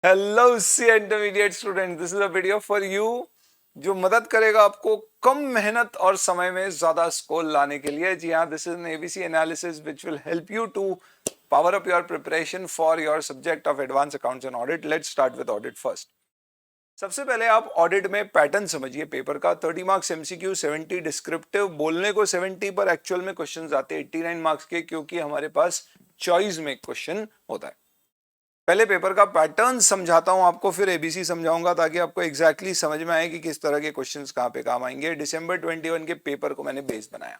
Hello C intermediate student, this is a video for you जो मदद करेगा आपको कम मेहनत और समय में ज्यादा स्कोर लाने के लिए। जी हाँ, this is an ABC analysis which will help you to power up your preparation for your subject of advance accounts and audit. Let's start with audit first. सबसे पहले आप ऑडिट में पैटर्न समझिए पेपर का। 30 मार्क्स एमसीक्यू, 70 डिस्क्रिप्टिव, बोलने को 70 पर actual में क्वेश्चंस आते हैं 89 मार्क्स के, क्योंकि हमारे पास चॉइस में क्वेश्चन होता है। पहले पेपर का पैटर्न समझाता हूं आपको, फिर एबीसी समझाऊंगा ताकि आपको एग्जैक्टली समझ में आए कि किस तरह के क्वेश्चंस कहां पे काम आएंगे। दिसंबर 21 के पेपर को मैंने बेस बनाया।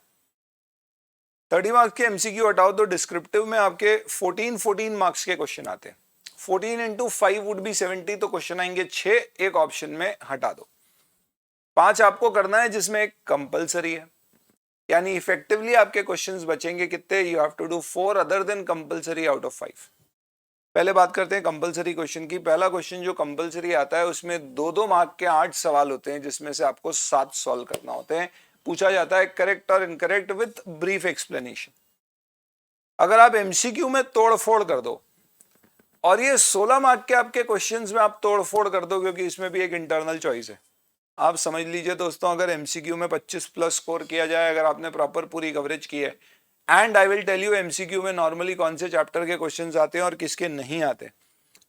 30 मार्क्स के एमसीक्यू हटाओ तो डिस्क्रिप्टिव में आपके 14 मार्क्स के क्वेश्चन आते हैं। 14 इंटू 5 वुड बी 70, तो क्वेश्चन आएंगे 6, एक ऑप्शन में हटा दो। 5 आपको करना है जिसमें एक कंपलसरी है, यानी इफेक्टिवली आपके क्वेश्चंस बचेंगे कितने? You have to do 4 other than compulsory out of 5। पहले बात करते हैं कंपलसरी क्वेश्चन की। पहला क्वेश्चन जो कंपलसरी आता है उसमें 2-2 मार्क के 8 सवाल होते हैं, जिसमें से आपको 7 सॉल्व करना होते हैं। पूछा जाता है करेक्ट और इनकरेक्ट विद ब्रीफ एक्सप्लेनेशन। अगर आप एमसीक्यू में तोड़फोड़ कर दो, और ये 16 मार्क के आपके क्वेश्चंस में आप तोड़फोड़ कर दो, क्योंकि इसमें भी एक इंटरनल चॉइस है। आप समझ लीजिए दोस्तों, अगर एमसीक्यू में 25 प्लस स्कोर किया जाए, अगर आपने प्रॉपर पूरी कवरेज की है, and I will tell you MCQ में नॉर्मली कौन से चैप्टर के क्वेश्चंस आते हैं और किसके नहीं आते,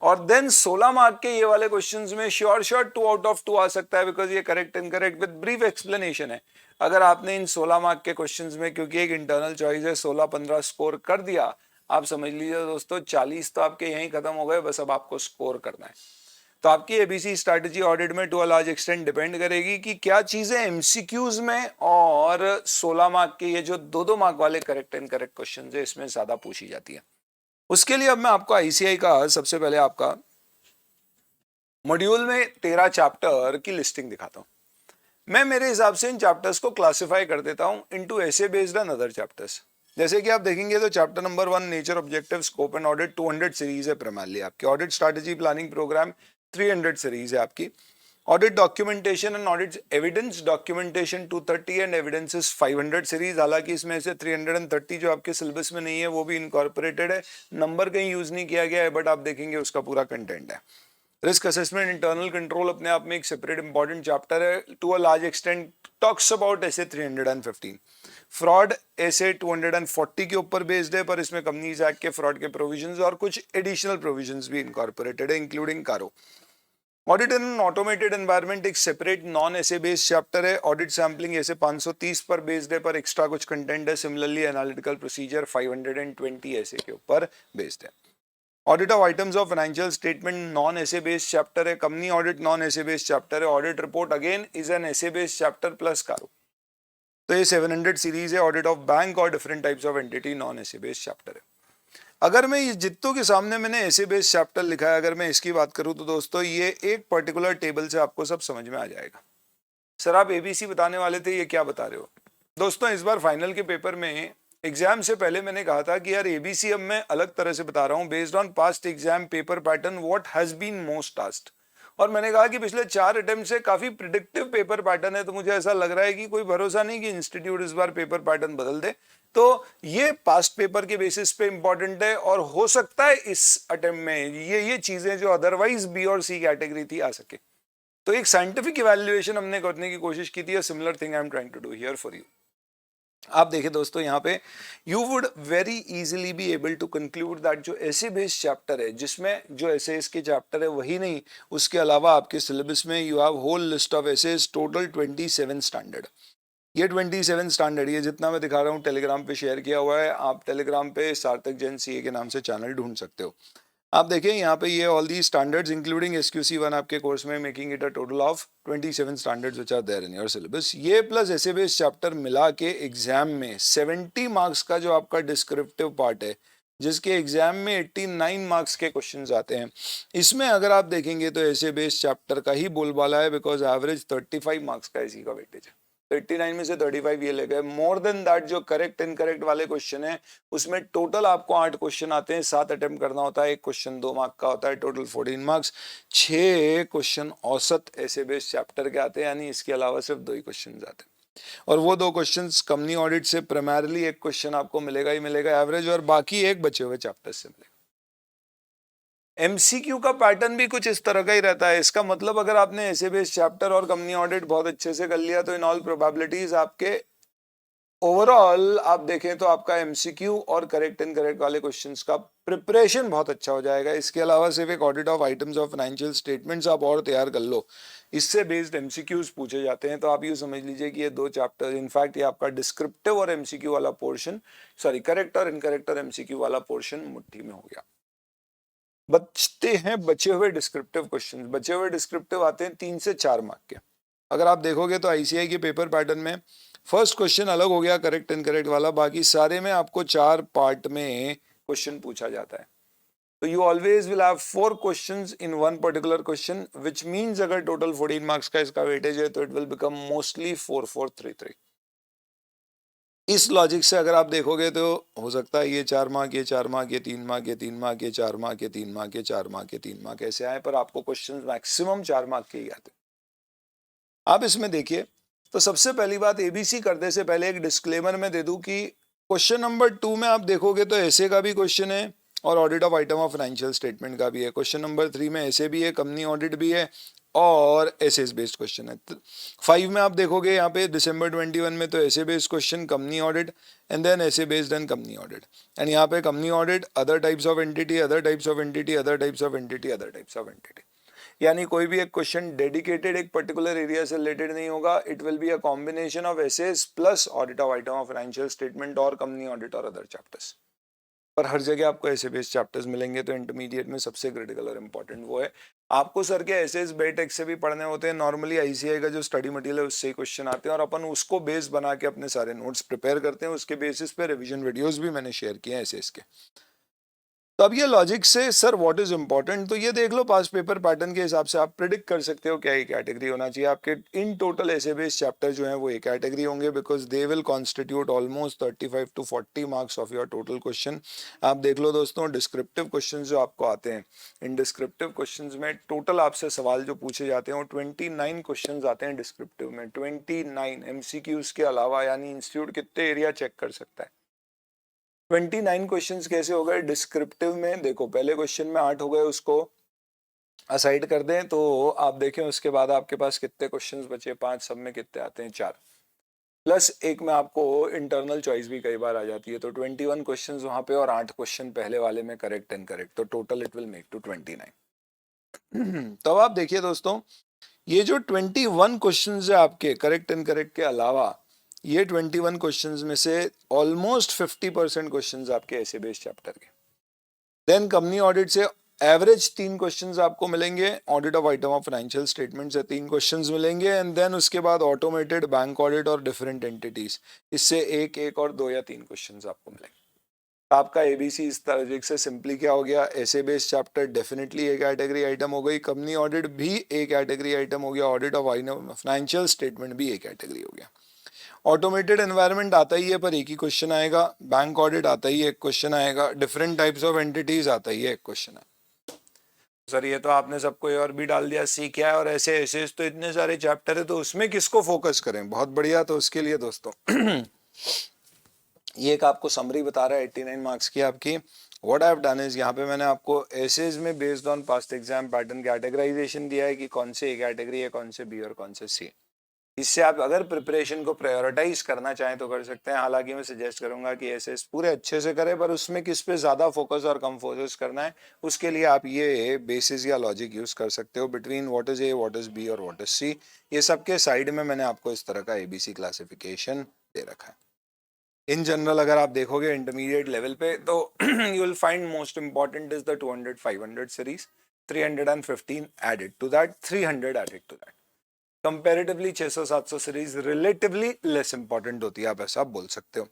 और देन 16 मार्क के ये वाले क्वेश्चंस में श्योर 2 आउट ऑफ 2 आ सकता है, बिकॉज ये correct incorrect with brief explanation है। अगर आपने इन 16 मार्क के क्वेश्चंस में, क्योंकि एक इंटरनल चॉइस है, 16-15 स्कोर कर दिया, आप समझ लीजिए दोस्तों 40 तो आपके यहीं खत्म हो गए, बस अब आपको स्कोर करना है। तो आपकी एबीसी स्ट्रैटेजी ऑडिट में to a large extent depend करेगी कि क्या चीजें एमसीक्यूज में और 16 मार्क के ये जो 2-2 मार्क वाले करेक्ट एंड करेक्ट क्वेश्चन है, इसमें ज्यादा पूछी जाती है। उसके लिए अब मैं आपको आईसीआई का सबसे पहले आपका मॉड्यूल में 13 चैप्टर की लिस्टिंग दिखाता हूं। मैं मेरे हिसाब से इन चैप्टर्स को क्लासिफाई कर देता हूं into SA based and other chapters. जैसे कि आप देखेंगे तो chapter number 1 nature objective scope and audit 200 series है प्राइमरली आपकी। Audit strategy planning program 300 series है आपकी। Audit documentation and audit evidence documentation 230 and evidences 500 series. हालांकि इसमें से 330 जो आपके सिलेबस में नहीं है वो भी इनकॉर्पोरेटेड है, नंबर कहीं यूज नहीं किया गया है, बट आप देखेंगे उसका पूरा कंटेंट है। रिस्क असेसमेंट इंटरनल कंट्रोल अपने आप में एक सेपरेट इंपॉर्टेंट चैप्टर है, to a large extent talks about SA 315। Fraud ऐसे 240 के ऊपर बेस्ड है, पर इसमें कंपनीज एक्ट के फ्रॉड के प्रोविजंस और कुछ एडिशनल प्रोविजंस भी इनकॉर्पोरेटेड है, इंक्लूडिंग कारो। ऑडिट इन ऑटोमेटेड एनवायरनमेंट एक सेपरेट नॉन ऐसे बेस्ड चैप्टर है। ऑडिट सैम्पलिंग ऐसे 530 पर बेस्ड है, पर एक्स्ट्रा कुछ कंटेंट है। सिमिलरली एनालिटिकल प्रोसीजर 520 ऐसे के ऊपर बेस्ड है। Audit of items of financial statement non ऐसे बेस्ड चैप्टर है। कंपनी ऑडिट नॉन ऐसे बेस्ड चैप्टर है। Audit report again is an ऐसे बेस्ड चैप्टर प्लस कारो। तो ये 700 सीरीज है। ऑडिट ऑफ बैंक और different types of entity non ऐसे बेस्ड चैप्टर है। अगर मैं ये जितों के सामने मैंने ऐसे बेस्ड चैप्टर लिखा है, अगर मैं इसकी बात करूं तो दोस्तों ये एक पर्टिकुलर टेबल से आपको सब समझ में आ जाएगा। सर आप एबीसी बताने वाले थे, ये क्या बता रहे हो? दोस्तों इस बार फाइनल के पेपर में एग्जाम से पहले मैंने कहा था कि यार एबीसी अब मैं अलग तरह से बता रहा हूं, based on past exam paper pattern what has been most asked. और मैंने कहा कि पिछले 4 अटेम्प्ट से काफी प्रिडिक्टिव पेपर पैटर्न है, तो मुझे ऐसा लग रहा है कि कोई भरोसा नहीं कि इंस्टीट्यूट इस बार पेपर पैटर्न बदल दे। तो ये पास्ट पेपर के बेसिस पे इंपॉर्टेंट है, और हो सकता है इस अटेम्प्ट में ये चीजें जो अदरवाइज बी और सी कैटेगरी थी आ सके। तो एक साइंटिफिक इवैल्यूएशन हमने करने की कोशिश की थी। Similar thing I am trying to do here for you. आप देखिए दोस्तों यहाँ पे you would very easily be able to conclude that जो ऐसे बेस्ड चैप्टर है, जिसमें जो एसेस के चैप्टर है वही नहीं, उसके अलावा आपके सिलेबस में you have whole list of SAs, total 27 standard. ये 27 स्टैंडर्ड, ये जितना मैं दिखा रहा हूँ टेलीग्राम पे शेयर किया हुआ है। आप टेलीग्राम पे सार्थक जैन सीए के नाम से चैनल ढूंढ सकते हो। आप देखिए यहाँ पे ये all the standards including SQC1 आपके कोर्स में, making it a total of 27 standards which are there in your syllabus. ये प्लस ऐसे बेस्ड चैप्टर मिला के एग्जाम में 70 मार्क्स का जो आपका डिस्क्रिप्टिव पार्ट है, जिसके एग्जाम में 89 मार्क्स के क्वेश्चंस आते हैं, इसमें अगर आप देखेंगे तो ऐसे बेस्ड चैप्टर का ही बोलबाला है, बिकॉज एवरेज 35 मार्क्स का इसी का वेटेज है। 89 में से 35 ये ले गए। मोर देन दैट जो करेक्ट इनकरेक्ट वाले क्वेश्चन है, उसमें टोटल आपको 8 क्वेश्चन आते हैं, 7 अटेम्प्ट करना होता है, एक क्वेश्चन 2 मार्क का होता है, टोटल 14 मार्क्स। 6 क्वेश्चन औसत ऐसे बेस्ड चैप्टर के आते हैं, यानी इसके अलावा सिर्फ 2 ही क्वेश्चन आते हैं, और वो 2 क्वेश्चन कंपनी ऑडिट से प्राइमरली एक क्वेश्चन आपको मिलेगा ही मिलेगा एवरेज, और बाकी एक बचे हुए चैप्टर से मिलेगा। एमसीक्यू का पैटर्न भी कुछ इस तरह का ही रहता है। इसका मतलब अगर आपने ऐसे बेस्ड चैप्टर और कंपनी ऑडिट बहुत अच्छे से कर लिया तो इन ऑल प्रोबेबिलिटीज आपके ओवरऑल आप देखें तो आपका एमसीक्यू और करेक्ट इनकरेक्ट वाले क्वेश्चंस का प्रिपरेशन बहुत अच्छा हो जाएगा। इसके अलावा सिर्फ एक audit of items of financial statements आप और तैयार कर लो, इससे बेस्ड एमसीक्यूज पूछे जाते हैं। तो आप यूँ समझ लीजिए कि ये दो चैप्टर, इनफैक्ट ये आपका डिस्क्रिप्टिव और एमसीक्यू वाला पोर्शन, सॉरी करेक्ट और इनकरेक्ट और एमसीक्यू वाला पोर्शन मुट्ठी में हो गया। बचते हैं बचे हुए डिस्क्रिप्टिव क्वेश्चंस। बचे हुए डिस्क्रिप्टिव आते हैं 3 से 4 मार्क के। अगर आप देखोगे तो आईसीआई के पेपर पैटर्न में फर्स्ट क्वेश्चन अलग हो गया करेक्ट इनकरेक्ट वाला, बाकी सारे में आपको 4 पार्ट में क्वेश्चन पूछा जाता है। तो you always will have 4 questions in one particular question, which means अगर टोटल 14 मार्क्स का इसका वेटेज है तो इट विल बिकम मोस्टली 4-4-3-3। इस लॉजिक से अगर आप देखोगे तो हो सकता है ये 4 मार्क, ये 4 मार्क, ये 3 मार्क, ये 3 मार्क, ये 4 मार्क, ये 3 मार्क, ये 4 मार्क, ये 3 मार्क ऐसे आए, पर आपको क्वेश्चंस मैक्सिमम 4 मार्क के ही आते हैं। आप इसमें देखिए तो सबसे पहली बात एबीसी करने से पहले एक डिस्क्लेमर में दे दूं कि क्वेश्चन नंबर 2 में आप देखोगे तो ऐसे का भी क्वेश्चन है और audit of item of financial statement का भी है। क्वेश्चन नंबर 3 में ऐसे भी है, कंपनी ऑडिट भी है और एसेस बेस्ड क्वेश्चन है। 5 में आप देखोगे यहाँ पे दिसंबर 21 में तो ऐसे based question, company audit and then ऐसे based and company audit, and यहाँ पे company audit, other types of entity, other types of entity, other types of entity, other types of entity. यानी कोई भी एक क्वेश्चन डेडिकेटेड एक particular area से related नहीं होगा। It will be a combination of SAs plus audit of item of financial statement और company audit और अदर चैप्टर्स। पर हर जगह आपको ऐसे बेस्ड चैप्टर्स मिलेंगे। तो इंटरमीडिएट में सबसे क्रिटिकल और इंपॉर्टेंट वो है। आपको सर के एसेस बेटेक्स से भी पढ़ने होते हैं। नॉर्मली आईसीआई का जो स्टडी मटेरियल है उससे ही क्वेश्चन आते हैं और अपन उसको बेस बना के अपने सारे नोट्स प्रिपेयर करते हैं। उसके बेसिस पे रिवीजन वीडियोस भी मैंने शेयर किए हैं एसेस के। तो अब ये लॉजिक से सर व्हाट इज इंपॉर्टेंट, तो ये देख लो पास पेपर पैटर्न के हिसाब से आप प्रिडिक्ट कर सकते हो क्या ये कैटेगरी होना चाहिए। आपके इन टोटल ऐसे बेस्ड चैप्टर जो हैं वो एक कैटेगरी होंगे, because they will constitute almost 35 to 40 marks of your total question. आप देख लो दोस्तों डिस्क्रिप्टिव क्वेश्चन जो आपको आते हैं, इन डिस्क्रिप्टिव क्वेश्चन में टोटल आपसे सवाल जो पूछे जाते हैं वो 29 क्वेश्चन आते हैं डिस्क्रिप्टिव में, 29 एमसीक्यूज के अलावा। यानी इंस्टीट्यूट कितने एरिया चेक कर सकता है। 29 क्वेश्चंस कैसे हो गए डिस्क्रिप्टिव में, देखो पहले क्वेश्चन में 8 हो गए, उसको असाइड कर दें तो आप देखें उसके बाद आपके पास कितने क्वेश्चंस बचे, 5, सब में कितने आते हैं 4, प्लस एक में आपको इंटरनल चॉइस भी कई बार आ जाती है। तो 21 क्वेश्चंस वहां पे और 8 क्वेश्चन पहले वाले में करेक्ट एंड करेक्ट, तो total it will make to 29। तो अब आप देखिए दोस्तों ये जो 21 क्वेश्चंस है आपके करेक्ट एंड करेक्ट के अलावा, ये 21 क्वेश्चंस में से ऑलमोस्ट 50% क्वेश्चंस आपके ऐसे बेस्ड चैप्टर के। देन कंपनी ऑडिट से एवरेज 3 क्वेश्चंस आपको मिलेंगे, audit of item of financial statement से 3 क्वेश्चंस मिलेंगे, एंड देन उसके बाद ऑटोमेटेड बैंक ऑडिट और डिफरेंट एंटिटीज, इससे एक और 2 या 3 क्वेश्चंस आपको मिलेंगे। आपका एबीसी इस तरह से सिंपली क्या हो गया, ऐसे बेस्ड चैप्टर डेफिनेटली एक कैटेगरी आइटम हो गई, कंपनी ऑडिट भी एक कैटेगरी आइटम हो गया, ऑडिट ऑफ फाइनेंशियल स्टेटमेंट भी एक कैटेगरी हो गया। ऑटोमेटेड एनवायरनमेंट आता ही है पर एक ही क्वेश्चन आएगा, बैंक ऑडिट आता ही है एक क्वेश्चन आएगा, डिफरेंट टाइप्स ऑफ एंटिटीज आता ही है एक क्वेश्चन है। सर ये तो आपने सबको और भी डाल दिया, सी क्या है और ऐसे ऐसे तो इतने सारे चैप्टर है तो उसमें किसको फोकस करें। बहुत बढ़िया, तो उसके लिए दोस्तों ये एक आपको समरी बता रहा है 89 मार्क्स की आपकी। What I have done is यहाँ पे मैंने आपको एसेज में based on past exam pattern categorization दिया है कि कौन से ए कैटेगरी है, कौन से बी और कौन से सी। इससे आप अगर प्रिपरेशन को प्रायोरिटाइज करना चाहें तो कर सकते हैं। हालांकि मैं सजेस्ट करूंगा कि एसेस पूरे अच्छे से करें, पर उसमें किस पे ज्यादा फोकस और कम फोकस करना है उसके लिए आप ये बेसिस या लॉजिक यूज कर सकते हो between what is A, what is B और व्हाट इज सी। ये सबके साइड में मैंने आपको इस तरह का एबीसी क्लासिफिकेशन दे रखा है। इन जनरल अगर आप देखोगे इंटरमीडिएट लेवल पे तो you will find most important is the 200-500 series, 315 added to that, 300 added to that. Comparatively 600-700 series relatively less important होती है, आप ऐसा बोल सकते हो।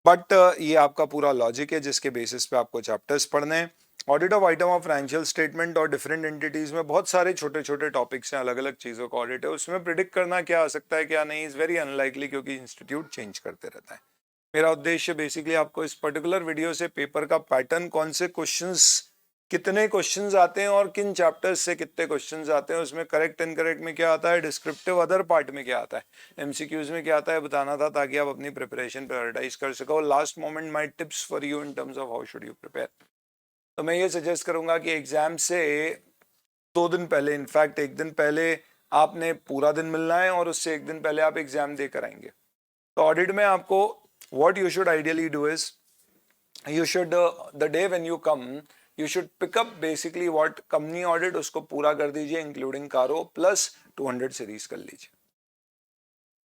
बट ये आपका पूरा लॉजिक है जिसके बेसिस पे आपको चैप्टर्स पढ़ने हैं। Audit of item of financial statement और डिफरेंट एंटिटीज में बहुत सारे छोटे छोटे टॉपिक्स हैं, अलग अलग चीज़ों का ऑडिट है। उसमें प्रिडिक्ट करना क्या आ सकता है क्या नहीं इज़ वेरी अनलाइकली, क्योंकि इंस्टीट्यूट चेंज करते रहता है। मेरा उद्देश्य बेसिकली आपको इस पर्टिकुलर वीडियो से पेपर का पैटर्न, कौन से क्वेश्चंस, कितने क्वेश्चंस आते हैं और किन चैप्टर्स से कितने क्वेश्चंस आते हैं, उसमें करेक्ट इनकरेक्ट में क्या आता है, डिस्क्रिप्टिव अदर पार्ट में क्या आता है, एमसीक्यूज में क्या आता है, बताना था ताकि आप अपनी प्रिपरेशन प्रायोरिटाइज कर सको। Last moment my tips for you in terms of how should you prepare. तो मैं ये सजेस्ट करूंगा कि एग्जाम से 2 दिन पहले, इनफैक्ट 1 दिन पहले आपने पूरा दिन मिलना है और उससे 1 दिन पहले आप एग्जाम देकर आएंगे। तो ऑडिट में आपको what you should ideally do is you should the day when you come you should pick up basically what company audit, उसको पूरा कर दीजिए इंक्लूडिंग कारो प्लस 200 सीरीज कर लीजिए।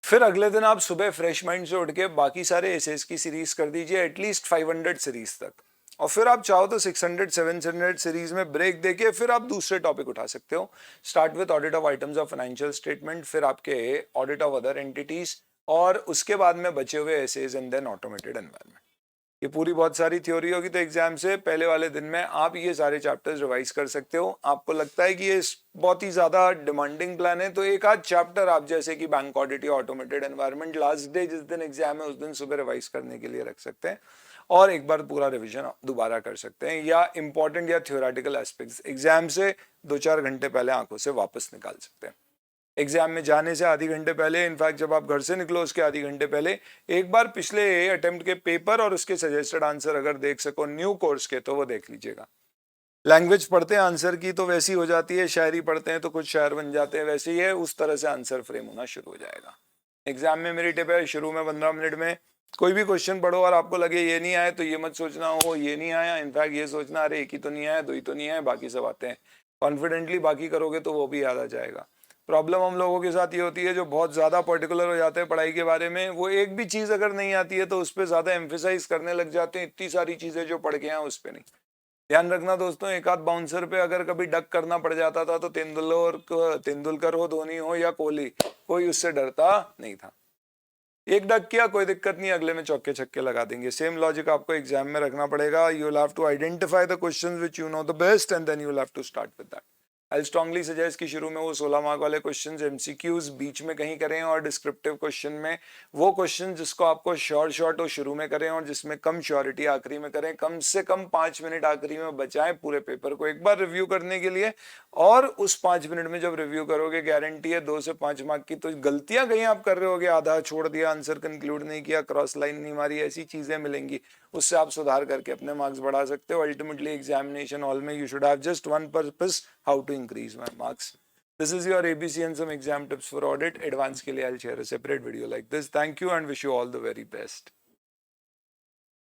फिर अगले दिन आप सुबह फ्रेश माइंड से उठ के बाकी सारे एसेस की सीरीज कर दीजिए एटलीस्ट 500 सीरीज तक, और फिर आप चाहो तो 600 700 सीरीज में ब्रेक देके फिर आप दूसरे टॉपिक उठा सकते हो। Start with audit of items of financial statement, फिर आपके ऑडिट ऑफ अदर एंटिटीज, और उसके बाद में बचे हुए SAs and then automated environment. ये पूरी बहुत सारी थ्योरी होगी, तो एग्जाम से पहले वाले दिन में आप ये सारे चैप्टर्स रिवाइज कर सकते हो। आपको लगता है कि ये बहुत ही ज्यादा डिमांडिंग प्लान है तो एक आध चैप्टर आप जैसे कि बैंक ऑडिट या ऑटोमेटेड एनवायरनमेंट लास्ट डे जिस दिन एग्जाम है उस दिन सुबह रिवाइज करने के लिए रख सकते हैं और एक बार पूरा रिविजन दोबारा कर सकते हैं, या इंपॉर्टेंट या थ्योरेटिकल एस्पेक्ट्स एग्जाम से 2-4 घंटे पहले आंखों से वापस निकाल सकते हैं। एग्जाम में जाने से आधी घंटे पहले, इनफैक्ट जब आप घर से निकलो उसके आधी घंटे पहले एक बार पिछले अटेम्प्ट के पेपर और उसके सजेस्टेड आंसर अगर देख सको न्यू कोर्स के तो वो देख लीजिएगा। लैंग्वेज पढ़ते हैं आंसर की तो वैसी हो जाती है, शायरी पढ़ते हैं तो कुछ शायर बन जाते हैं, वैसे ही है, उस तरह से आंसर फ्रेम होना शुरू हो जाएगा। एग्जाम में मेरी टिप है शुरू में 15 मिनट में कोई भी क्वेश्चन पढ़ो और आपको लगे ये नहीं आए तो ये मत सोचना हो ये नहीं आया, इनफैक्ट ये सोचना अरे एक ही तो नहीं आया, 2 ही तो नहीं आया, बाकी सब आते हैं। कॉन्फिडेंटली बाकी करोगे तो वो भी याद आ जाएगा। प्रॉब्लम हम लोगों के साथ ये होती है जो बहुत ज़्यादा पर्टिकुलर हो जाते हैं पढ़ाई के बारे में, वो एक भी चीज़ अगर नहीं आती है तो उस पर ज़्यादा एम्फेसाइज करने लग जाते हैं, इतनी सारी चीज़ें जो पढ़ के हैं उस पर नहीं। ध्यान रखना दोस्तों, एक आध बाउंसर पे अगर कभी डक करना पड़ जाता था तो तेंदुलकर हो, धोनी हो या कोहली, कोई उससे डरता नहीं था। एक डक किया कोई दिक्कत नहीं, अगले में चौके छक्के लगा देंगे। सेम लॉजिक आपको एग्जाम में रखना पड़ेगा। You will have to identify the questions which you know the best and then you will have to start with that. I strongly suggest कि शुरू में वो 16 मार्क वाले क्वेश्चंस एमसीक्यूज बीच में कहीं करें और डिस्क्रिप्टिव क्वेश्चन में वो क्वेश्चन जिसको आपको शॉर्ट हो शुरू में करें और जिसमें कम श्योरिटी आखिरी में करें। कम से कम 5 मिनट आखिरी में बचाएं पूरे पेपर को एक बार रिव्यू करने के लिए, और उस 5 मिनट में जब रिव्यू करोगे गारंटी है 2 से 5 मार्क की तो गलतियां कहीं आप कर रहे होगे, आधा छोड़ दिया, आंसर कंक्लूड नहीं किया, क्रॉस लाइन नहीं मारी, ऐसी चीजें मिलेंगी, उससे आप सुधार करके अपने मार्क्स बढ़ा सकते हो। अल्टीमेटली एग्जामिनेशन हॉल में you should have just one purpose, how to increase my marks. This is your ABC and some exam tips for audit. Advance के लिए I'll share a separate video like this. Thank you and wish you all the very best.